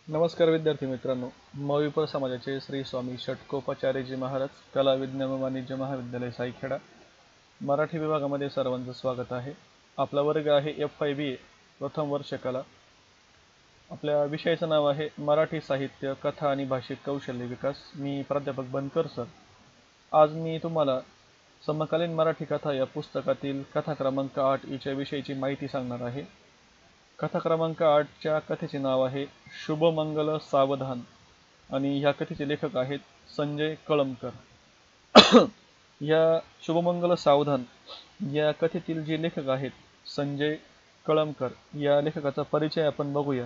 नमस्कार विद्यार्थी मित्रांनो, मविपर समाजाचे श्री स्वामी षटकोपाचार्यजी महाराज कला विज्ञान व वाणिज्य महाविद्यालय साईखेडा मराठी विभागामध्ये सर्वांचं स्वागत आहे। आपला वर्ग आहे FIBA प्रथम वर्ष कला। आपल्या विषयाचं नाव आहे मराठी साहित्य कथा आणि भाषिक कौशल्य विकास। मी प्राध्यापक बनकर सर। आज मी तुम्हाला समकालीन मराठी कथा या पुस्तकातील कथा क्रमांक 8 हिच्या विषयीची माहिती सांगणार आहे। कथा क्रमांक 8च्या कथेचे नाव आहे शुभमंगल सावधान आणि ह्या कथेचे लेखक आहेत संजय कळमकर। या शुभमंगल सावधान या कथेतील जे लेखक आहेत संजय कळमकर या लेखकाचा परिचय आपण बघूया।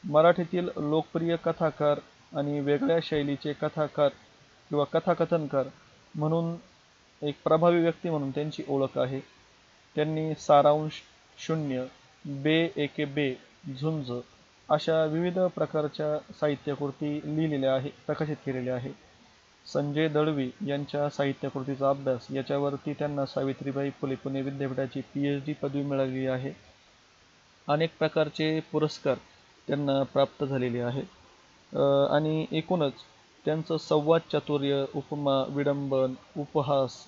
मराठीतील लोकप्रिय कथाकार आणि वेगळ्या शैलीचे कथाकार किंवा कथाकथनकार म्हणून एक प्रभावी व्यक्ती म्हणून त्यांची ओळख आहे। त्यांनी सारांश, शून्य, बे एके बे, झुंज अशा विविध प्रकारच्या साहित्यकृती लिहिलेल्या आहे, प्रकाशित केलेल्या आहे। संजय दळवी यांच्या साहित्यकृतीचा अभ्यास याच्यावरती त्यांना सावित्रीबाई फुले पुणे विद्यापीठाची PhD पदवी मिळालेली आहे। अनेक प्रकारचे पुरस्कार त्यांना प्राप्त झालेले आहेत आणि एकूणच त्यांचं संवाद चातुर्य, उपमा, विडंबन, उपहास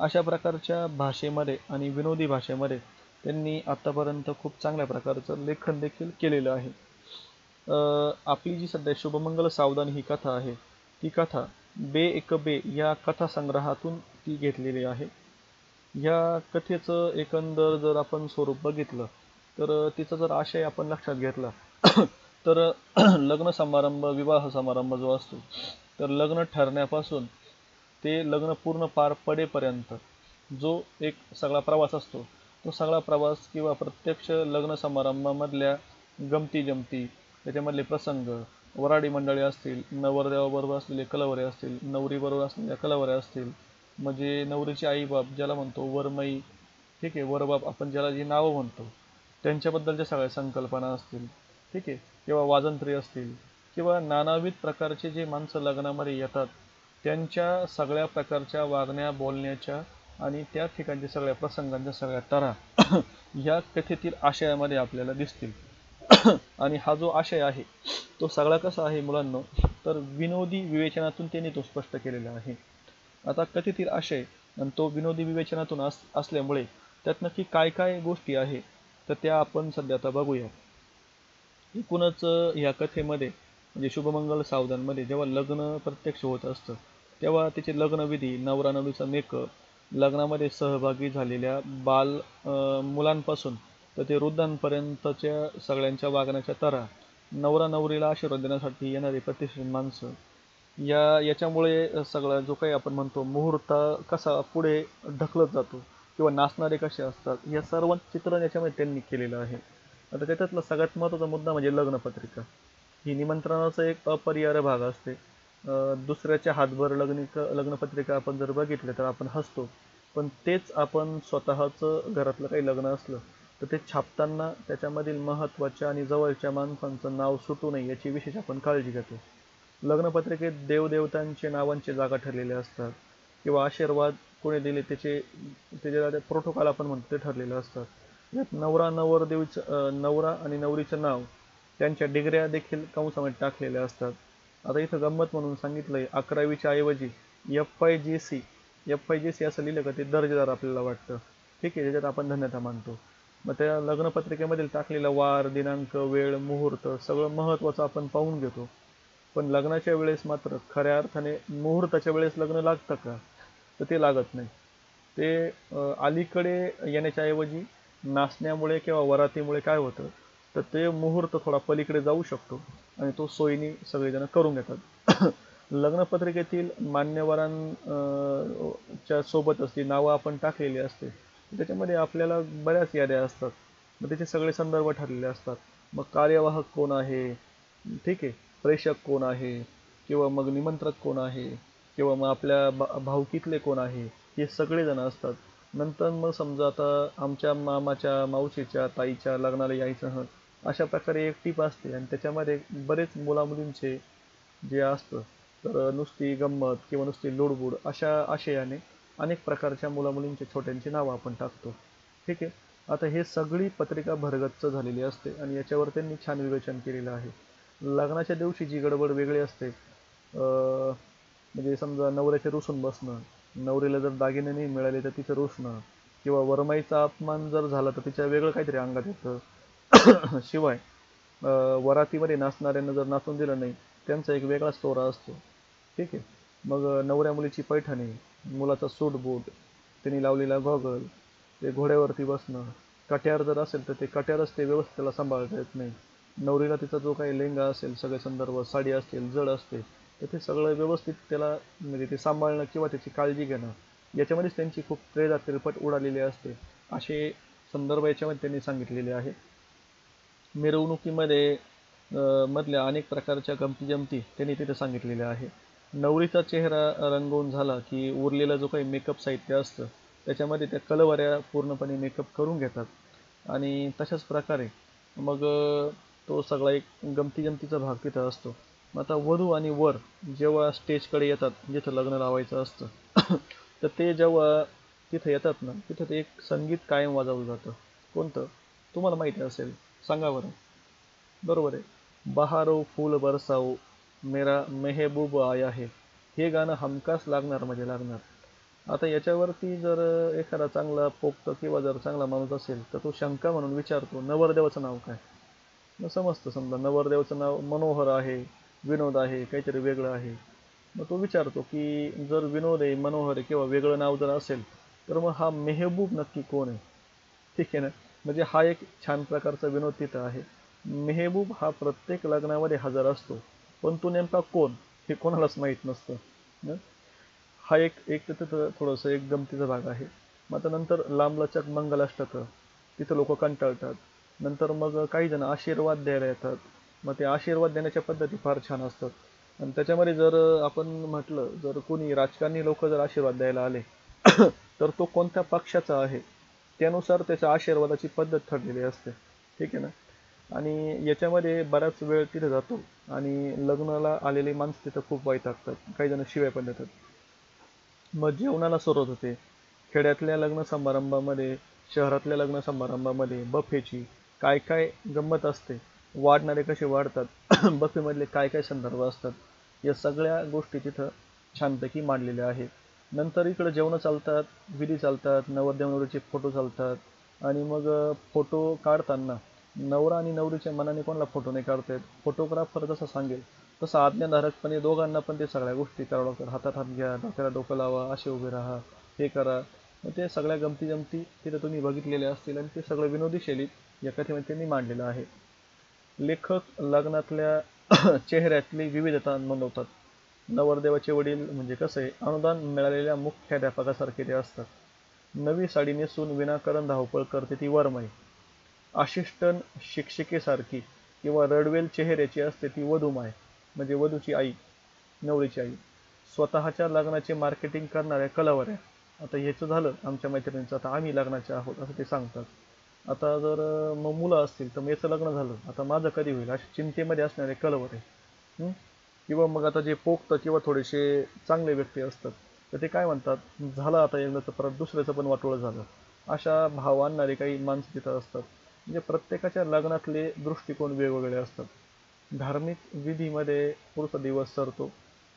अशा प्रकारच्या भाषेमध्ये आणि विनोदी भाषेमध्ये त्यांनी आतापर्यंत खूप चांगल्या प्रकारचं लेखन देखील केलेलं आहे। आपली जी सध्या शुभमंगल सावधान ही कथा आहे ती कथा बे एक बे या कथासंग्रहातून ती घेतलेली आहे। या कथेचं एकंदर जर आपण स्वरूप बघितलं तर तिचा जर आशय आपण लक्षात घेतला तर लग्न समारंभ, विवाह समारंभ जो असतो तर लग्न ठरण्यापासून ते लग्न पूर्ण पार पडेपर्यंत जो एक सगळा प्रवास असतो तो सगळा प्रवास किंवा प्रत्यक्ष लग्न समारंभामधल्या गमती जमती, त्याच्यामधले प्रसंग, वराडी मंडळी असतील, नवरदेवाबरोबर असलेले कलवरे असतील, नवरीबरोबर असलेल्या कलवऱ्या असतील, म्हणजे नवरीचे आईबाप ज्याला म्हणतो वरमाई, ठीक आहे, वरबाप आपण ज्याला जी नावं म्हणतो त्यांच्याबद्दलच्या सगळ्या संकल्पना असतील, ठीक आहे, किंवा वाजंत्री असतील किंवा नानाविध प्रकारचे जे माणसं लग्नामध्ये येतात त्यांच्या सगळ्या प्रकारच्या वागण्या बोलण्याच्या आणि त्या ठिकाणच्या सगळ्या प्रसंगांच्या सगळ्या तऱ्हा ह्या कथेतील आशयामध्ये आपल्याला दिसतील। आणि हा जो आशय आहे तो सगळा कसा आहे मुलांनो, तर विनोदी विवेचनातून त्यांनी तो स्पष्ट केलेला आहे। आता कथेतील आशय आणि तो विनोदी विवेचनातून असल्यामुळे त्यात नक्की काय काय गोष्टी आहे तर त्या आपण सध्या आता बघूया। एकूणच ह्या कथेमध्ये म्हणजे शुभमंगल सावधानमध्ये जेव्हा लग्न प्रत्यक्ष होत असतं तेव्हा त्याचे लग्नविधी, नवरा नवरीचा मेकअप, लग्नामध्ये सहभागी झालेल्या मुलांपासून तर ते वृद्धांपर्यंतच्या सगळ्यांच्या वागण्याच्या तऱ्हा, नवरा नवरीला आशीर्वाद देण्यासाठी येणारी प्रतिष्ठित माणसं, याच्यामुळे सगळा जो काही आपण म्हणतो मुहूर्त कसा पुढे ढकलत जातो किंवा नाचणारे कसे असतात या सर्व चित्रण याच्यामध्ये त्यांनी केलेलं आहे। आता त्याच्यातला सगळ्यात महत्त्वाचा मुद्दा म्हणजे लग्नपत्रिका। ही निमंत्रणाचा एक अपरिहार्य भाग असते। दुसऱ्याच्या हातभर लग्नपत्रिका आपण जर बघितलं तर आपण हसतो, पण तेच आपण स्वतःचं घरातलं काही लग्न असलं तर ते छापताना त्याच्यामधील महत्त्वाच्या आणि जवळच्या माणसांचं नाव सुटू नये याची विशेष आपण काळजी घेतो। लग्नपत्रिकेत देवदेवतांचे नावांचे जागा ठरलेले असतात किंवा आशीर्वाद कोणी दिले त्याचे प्रोटोकॉल आपण म्हणतो ते ठरलेले असतात। यात नवरा आणि नवरीचं नाव, त्यांच्या डिग्र्या देखील कंसामध्ये टाकलेल्या असतात। आता इथं गंमत म्हणून सांगितलंय 11वीच्या ऐवजी FIGC असं लिहिलं का ते दर्जेदार आपल्याला वाटतं, ठीक आहे, त्याच्यात आपण धन्यता मानतो। मग त्या लग्नपत्रिकेमधील टाकलेला वार, दिनांक, वेळ, मुहूर्त सगळं महत्त्वाचं आपण पाहून घेतो, पण लग्नाच्या वेळेस मात्र खऱ्या अर्थाने मुहूर्ताच्या वेळेस लग्न लागतं का तर ते लागत नाही। ते अलीकडे येण्याच्या ऐवजी नाचण्यामुळे किंवा वरातीमुळे काय होतं तर ते मुहूर्त थोडा पलीकडे जाऊ शकतो आणि तो सोयीने सगळेजण करून घेतात। लग्नपत्रिकेतील मान्यवरांच्या सोबतच ती नावं आपण टाकलेली असते, त्याच्यामध्ये आपल्याला बऱ्याच याद्या असतात, मग त्याचे सगळे संदर्भ ठरलेले असतात। मग कार्यवाहक कोण आहे, ठीक आहे, प्रेषक कोण आहे किंवा मग निमंत्रक कोण आहे किंवा मग आपल्या भावकीतले कोण आहे हे सगळेजण असतात। नंतर मग समजा आता आमच्या मामाच्या, मावशीच्या, ताईच्या लग्नाला यायचं अशा प्रकारे एक टीप असते आणि त्याच्यामध्ये बरेच मुलामुलींचे जे असतं तर नुसती गंमत किंवा नुसती लुडबुड अशा आशयाने अनेक प्रकारच्या मुलामुलींचे छोट्यांची नावं आपण टाकतो, ठीक आहे। आता हे सगळी पत्रिका भरगच्च झालेली असते आणि याच्यावर त्यांनी छान विवेचन केलेलं आहे। लग्नाच्या दिवशी जी गडबड वेगळी असते. म्हणजे समजा नवऱ्याचे रुसून बसणं, नवरीला जर दागिने नाही मिळाले तर तिचं रुसणं, किंवा वरमाईचा अपमान जर झाला तर तिच्या वेगळं काहीतरी अंगात येतं. शिवाय वरातीमध्ये नाचणाऱ्यांना जर नाचून दिलं नाही, त्यांचा एक वेगळाच तोरा असतो. ठीक आहे. मग नवऱ्या मुलीची पैठणी, मुलाचा सूट बूट, त्यांनी लावलेला गॉगल, ते घोड्यावरती बसणं, कट्यार जर असेल तर ते कट्यारच ते व्यवस्थित त्याला सांभाळता येत नाही. नवरीला तिचा जो काही लेंगा असेल, सगळे संदर्भ, साडी असेल, जड असते, तर ते सगळं व्यवस्थित त्याला म्हणजे ते सांभाळणं किंवा त्याची काळजी घेणं, याच्यामध्येच त्यांची खूप त्रेधा तिरपट उडालेली असते. असे संदर्भ याच्यामध्ये त्यांनी सांगितलेले आहे. मिरवणुकीमध्ये मधल्या अनेक प्रकारच्या गमती जमती त्यांनी तिथे सांगितलेल्या आहे. नवरीचा चेहरा रंगवून झाला की उरलेला जो काही मेकअप साहित्य असतं त्याच्यामध्ये त्या कलवऱ्या पूर्णपणे मेकअप करून घेतात आणि तशाच प्रकारे मग तो सगळा एक गमती जमतीचा भाग तिथं असतो. मग आता वधू आणि वर जेव्हा स्टेजकडे येतात जिथं लग्न लावायचं असतं तर ते जेव्हा तिथं येतात ना, तिथं ते एक संगीत कायम वाजवलं जातं. कोणतं? तुम्हाला माहिती असेल, सांगा बरं. बरोबर आहे. बहारो फूल बरसाओ, मेरा मेहबूब आया है, हे गाणं हमखास लागणार म्हणजे लागणार. आता याच्यावरती जर एखादा चांगला पोक्त किंवा जर चांगला माणूस असेल तर तो शंका म्हणून विचारतो, नवरदेवाचं नाव काय? मग समजतं, समजा नवरदेवाचं नाव मनोहर आहे, विनोद आहे, काहीतरी वेगळं आहे. मग तो विचारतो की जर विनोद आहे, मनोहर आहे किंवा वेगळं नाव जर असेल तर मग हा मेहबूब नक्की कोण आहे? ठीक आहे ना. म्हणजे हा एक छान प्रकारचा विनोद तिथं आहे. मेहबूब हा प्रत्येक लग्नामध्ये हजर असतो, पण तो नेमका कोण हे कोणालाच माहीत नसतं. हा एक एक तिथं थोडंसं एक गमतीचा भाग आहे. मग आता नंतर लांबलचक मंगलाष्टक, तिथं लोक कंटाळतात. नंतर मग काही जण आशीर्वाद द्यायला येतात. मग ते आशीर्वाद देण्याच्या पद्धती फार छान असतात. आणि त्याच्यामध्ये जर आपण म्हटलं, जर कोणी राजकारणी लोक जर आशीर्वाद द्यायला आले तर तो कोणत्या पक्षाचा आहे त्यानुसार त्याच्या आशीर्वादाची पद्धत ठरलेली असते. ठीक आहे ना. आणि याच्यामध्ये बराच वेळ तिथे जातो आणि लग्नाला आलेली माणसं तिथं खूप वैतागतात, काही जण शिव्या पण देतात. मग जेवणाला सुरुवात होते. खेड्यातल्या लग्न समारंभामध्ये, शहरातल्या लग्न समारंभामध्ये बफेची काय काय गंमत असते, वाढणारे कसे वाढतात, बफेमधले काय काय संदर्भ असतात, या सगळ्या गोष्टी तिथं छानपैकी मांडलेल्या आहेत. नंतर इकडं जेवणं चालतात, विधी चालतात, नवरदेव नवरीचे फोटो चालतात आणि मग फोटो काढताना नवरा आणि नवरीच्या मनाने कोणाला फोटो नाही काढता येत, फोटोग्राफर जसं सांगेल तसं आज्ञाधारकपणे दोघांना पण ते सगळ्या गोष्टी करावं लागतात. हातात हात घ्या, डोक्याला डोकं लावा, असे उभे राहा, हे करा. मग ते सगळ्या गमती जमती तिथे तुम्ही बघितलेल्या असतील आणि ते सगळं विनोदी शैलीत या कथेमध्ये त्यांनी मांडलेलं आहे. लेखक लग्नातल्या चेहऱ्यातली विविधता नोंदवतात. नवरदेवाचे वडील म्हणजे कसं आहे, अनुदान मिळालेल्या मुख्याध्यापकासारखे ते असतात. नवी साडी नेसून विनाकारण धावपळ करते ती वरमाई. असिस्टंट शिक्षिकेसारखी किंवा रडवेल चेहऱ्याची असते ती वधूमाय, म्हणजे वधूची आई, नवरीची आई. स्वतःच्या लग्नाचे मार्केटिंग करणाऱ्या कलावऱ्या. आता ह्याचं झालं आमच्या मैत्रिणींचं, आता आम्ही लग्नाचे आहोत असं ते सांगतात. आता जर मग मुलं असतील तर मग याचं लग्न झालं, आता माझं कधी होईल अशा चिंतेमध्ये असणारे कलवरे. किंवा मग आता जे पोक्त किंवा थोडेसे चांगले व्यक्ती असतात तर ते काय म्हणतात, झालं आता एकदाचं, परत दुसऱ्याचं पण वाटोळं झालं. अशा भाव आणणारे काही माणसं तिथं असतात. म्हणजे प्रत्येकाच्या लग्नातले दृष्टिकोन वेगवेगळे असतात. धार्मिक विधीमध्ये पुढचा दिवस सरतो.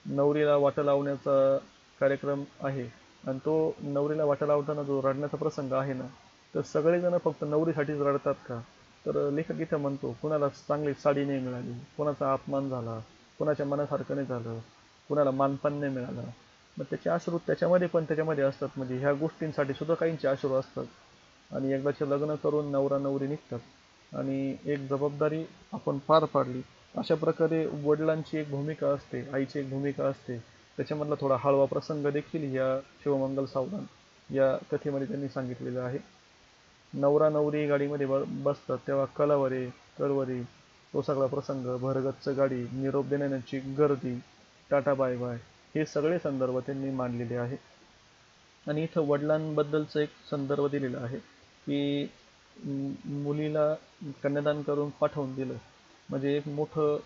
नवरीला वाटा लावण्याचा कार्यक्रम आहे आणि तो नवरीला वाटा लावताना जो रडण्याचा प्रसंग आहे ना, तर सगळेजण फक्त नवरीसाठीच रडतात का? तर लेखक इथं म्हणतो, कुणाला चांगली साडी नाही मिळाली, कुणाचा अपमान झाला, कुणाच्या मनासारखं नाही झालं, कुणाला मानपान नाही मिळालं, मग त्याचे अश्रू त्याच्यामध्ये पण त्याच्यामध्ये असतात. म्हणजे ह्या गोष्टींसाठी सुद्धा काहींचे अश्रू असतात. आणि एकदाचे लग्न करून नवरा नवरी निघतात आणि एक जबाबदारी आपण पार पाडली, अशा प्रकारे वडिलांची एक भूमिका असते, आईची एक भूमिका असते. त्याच्यामधला थोडा हळवा प्रसंग देखील या शिवमंगल सावधान या कथेमध्ये त्यांनी सांगितलेलं आहे. नवरा नवरी गाडीमध्ये बसतात तेव्हा कलावरे, तलवारी, तो सगळा प्रसंग, भरगच्च गाडी, निरोप देण्याची गर्दी, टाटा बाय बाय, हे सगळे संदर्भ त्यांनी मांडलेले आहे. आणि इथं वडिलांबद्दलचं एक संदर्भ दिलेला आहे की मुलीला कन्यादान करून पाठवून दिलं म्हणजे एक मोठं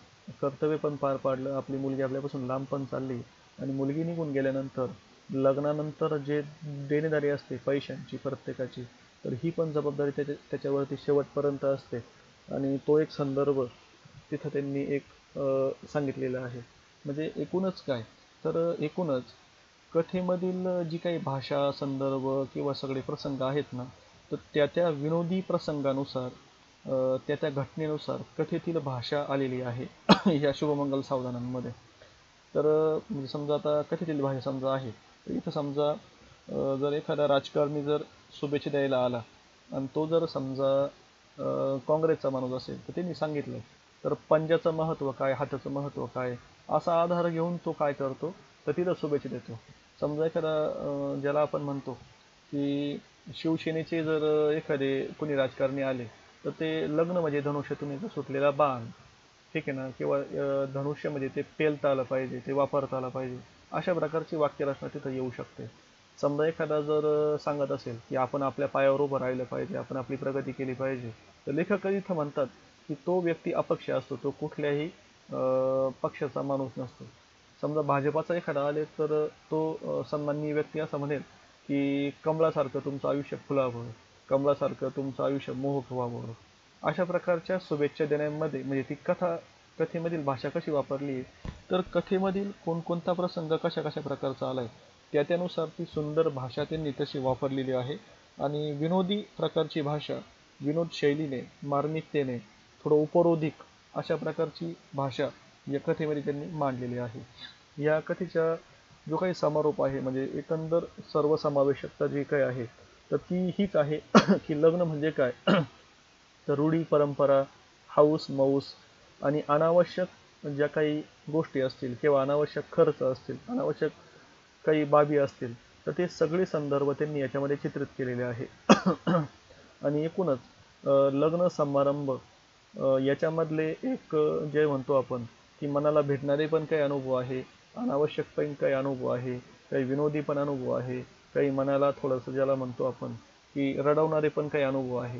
कर्तव्य पण पार पाडलं. आपली मुलगी आपल्यापासून लांब पण चालली आणि मुलगी निघून गेल्यानंतर लग्नानंतर जे देणेदारी असते पैशांची प्रत्येकाची, तर ही पण जबाबदारी त्याच्यावरती शेवटपर्यंत असते. आणि तो एक संदर्भ तिथं त्यांनी एक सांगितलेलं आहे. म्हणजे एकूणच काय, तर एकूणच कथेमधील जी काही भाषा, संदर्भ किंवा सगळे प्रसंग आहेत ना, तर त्या त्या विनोदी प्रसंगानुसार त्या त्या घटनेनुसार कथेतील भाषा आलेली आहे या शुभमंगल सावधानांमध्ये. तर म्हणजे समजा आता कथेतील भाषा समजा आहे, तर इथं समजा जर एखादा राजकारणी जर शुभेच्छा द्यायला आला आणि तो जर समजा काँग्रेसचा माणूस असेल, तर त्यांनी सांगितलं तर पंजाचं महत्त्व काय, हाताचं महत्त्व काय, असा आधार घेऊन तो काय करतो, तर तिथं शुभेच्छा देतो. समजा एखादा ज्याला आपण म्हणतो की शिवसेनेचे जर एखादे कोणी राजकारणी आले, तर ते लग्न म्हणजे धनुष्यातून एक सुटलेला बाण, ठीक आहे ना, किंवा धनुष्य म्हणजे ते पेलता आलं पाहिजे, ते वापरता आलं पाहिजे, अशा प्रकारची वाक्यरचना तिथं येऊ शकते. समजा एखादा जर सांगत असेल की आपण आपल्या पायावर उभं राहिलं पाहिजे, आपण आपली प्रगती केली पाहिजे, तर लेखक इथं म्हणतात की तो व्यक्ती अपक्ष असतो, तो कुठल्याही पक्षाचा माणूस नसतो. समजा भाजपाचा एखादा आले तर तो सन्माननीय व्यक्ती असं म्हणेल की कमळासारखं तुमचं आयुष्य फुलावं, कमळासारखं तुमचं आयुष्य मोहक व्हावं. अशा प्रकारच्या शुभेच्छा देण्यामध्ये म्हणजे ती कथेमधील भाषा कशी वापरली आहे, तर कथेमधील कोणकोणता प्रसंग कशा कशा प्रकारचा आलाय त्यानुसार ती सुंदर भाषा त्यांनी तशी वापरलेली आहे. आणि विनोदी प्रकारची भाषा, विनोद शैलीने, मार्मिकतेने, थोडं उपरोधिक अशा प्रकारची भाषा या कथेमध्ये त्यांनी मांडलेली आहे. या कथेच्या जो काही समारोप आहे म्हणजे एकंदर सर्वसमावेशकता जी काही आहे, तर ती हीच आहे की लग्न म्हणजे काय, तर रूढी परंपरा, हाऊस मौस आणि अनावश्यक ज्या काही गोष्टी असतील किंवा अनावश्यक खर्च असतील, अनावश्यक काही बाबी असतील, तर ते सगळे संदर्भ त्यांनी याच्यामध्ये चित्रित केलेले आहे. आणि एकूणच लग्न समारंभ याच्यामधले एक जे म्हणतो आपण की मनाला भेटणारे पण काही अनुभव आहे, अनावश्यक पण काही अनुभव आहे, काही विनोदी पण अनुभव आहे, काही मनाला थोडंसं ज्याला म्हणतो आपण की रडवणारे पण काही अनुभव आहे.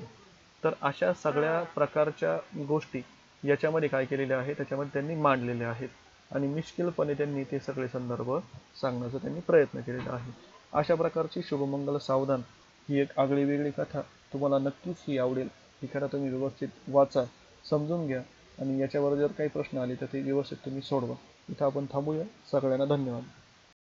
तर अशा सगळ्या प्रकारच्या गोष्टी याच्यामध्ये काय केलेल्या आहे, त्याच्यामध्ये त्यांनी मांडलेल्या आहेत आणि मिश्किलपणे त्यांनी ते सगळे संदर्भ सांगण्याचा त्यांनी प्रयत्न केलेला आहे. अशा प्रकारची शुभमंगल सावधान ही एक आगळी वेगळी कथा तुम्हाला नक्कीच ही आवडेल. ही कथा तुम्ही व्यवस्थित वाचा, समजून घ्या आणि याच्यावर जर काही प्रश्न आले तर ते व्यवस्थित तुम्ही सोडवा. इथं आपण थांबूया. सगळ्यांना धन्यवाद.